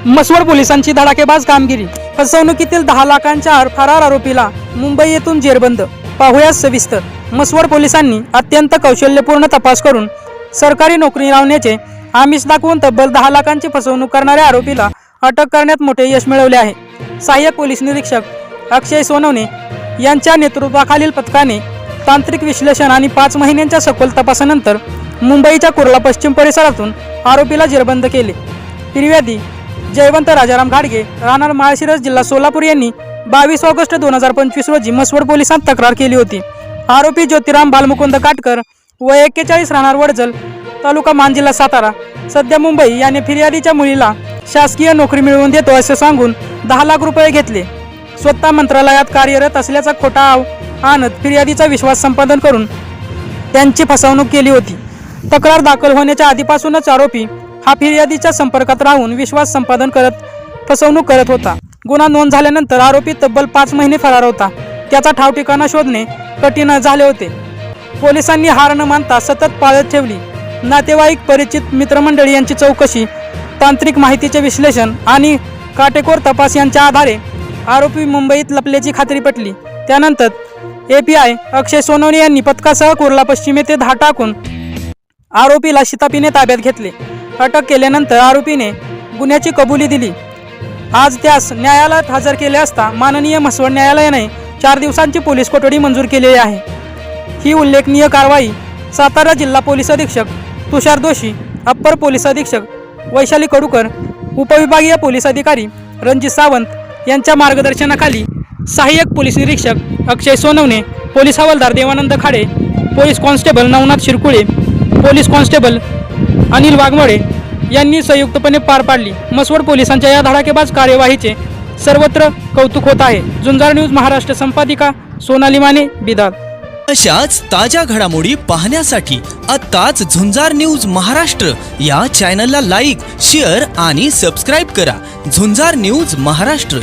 मसवड पोलिसांची धडाकेबाज कामगिरी। फसवणुकीतील 10 लाखांच्या फरार आरोपीला मुंबई येथून जेरबंद। पाहूया सविस्तर। मसवड पोलिसांनी अत्यंत कौशल्यपूर्ण तपास करून सरकारी नोकरी लावण्याचे आमिष दाखवून तब्बल 10 लाखांची फसवणूक करणाऱ्या आरोपीला अटक करण्यात मोठे यश मिळवले आहे। सहाय्यक पोलीस निरीक्षक अक्षय सोनवणे यांच्या नेतृत्वाखालील पथकाने तांत्रिक विश्लेषण आणि 5 महिन्यांच्या सखोल तपासानंतर मुंबईच्या कुर्ला पश्चिम परिसरातून आरोपीला जेरबंद केले। फिर्यादी जयवंत राजाराम घाडगे राहणार माळशिरस जिल्हा सोलापूर यांनी 22 ऑगस्ट 2025 रोजी मसवड पोलिसांत तक्रार केली होती। आरोपी ज्योतिराम बालमुकुंद काटकर वय 41 राहणार वडजल तालुका मान जिल्हा सातारा सध्या मुंबई याने फिर्यादीच्या मुलीला शासकीय नोकरी मिळवून देतो असे सांगून 10 लाख रुपये घेतले। स्वतः मंत्रालयात कार्यरत असल्याचा खोटा आणत फिर्यादीचा विश्वास संपादन करून त्यांची फसवणूक केली होती। तक्रार दाखल होण्याच्या आधीपासूनच आरोपी हा फिर्यादीच्या संपर्कात राहून विश्वास संपादन करत फसवणूक करत होता। गुन्हा नोंद झाल्यानंतर आरोपी तब्बल 5 महिने फरार होता। त्याचा ठाव ठिकाणा शोधणे कठीण झाले होते। पोलिसांनी हार न मानता सतत पाळत ठेवली। नातेवाईक परिचित मित्रमंडळी यांची चौकशी तांत्रिक माहितीचे विश्लेषण आणि काटेकोर तपास यांच्या आधारे आरोपी मुंबईत लपल्याची खात्री पटली। त्यानंतर API अक्षय सोनवणे यांनी पथकासह कुर्ला पश्चिम येथे धाड टाकून आरोपीला शिताफीने ताब्यात घेतले। अटक केल्यानंतर आरोपीने गुन्ह्याची कबुली दिली। आज त्यास न्यायालयात हजर केले असता माननीय मसवड न्यायालयाने 4 दिवसांची पोलीस कोठडी मंजूर केलेली आहे। ही उल्लेखनीय कारवाई सातारा जिल्हा पोलीस अधीक्षक तुषार दोशी, अप्पर पोलीस अधीक्षक वैशाली कडूकर, उपविभागीय पोलीस अधिकारी रणजित सावंत यांच्या मार्गदर्शनाखाली सहाय्यक पोलीस निरीक्षक अक्षय सोनवणे, पोलीस हवालदार Devanand Khade, police constable Navnath Shirkule, police constable Anil Waghmode यांनी संयुक्तपणे पार पाडली। मसवड पोलिसांच्या या धडाकेबाज कार्यवाहीचे सर्वत्र कौतुक होत आहे। झुंजार न्यूज महाराष्ट्र संपादिका सोनाली माने, बिदार। अशाच ताज्या घडामोडी पाहण्यासाठी आत्ताच झुंजार न्यूज महाराष्ट्र या चॅनलला लाईक, शेअर आणि सबस्क्राईब करा। झुंजार न्यूज महाराष्ट्र।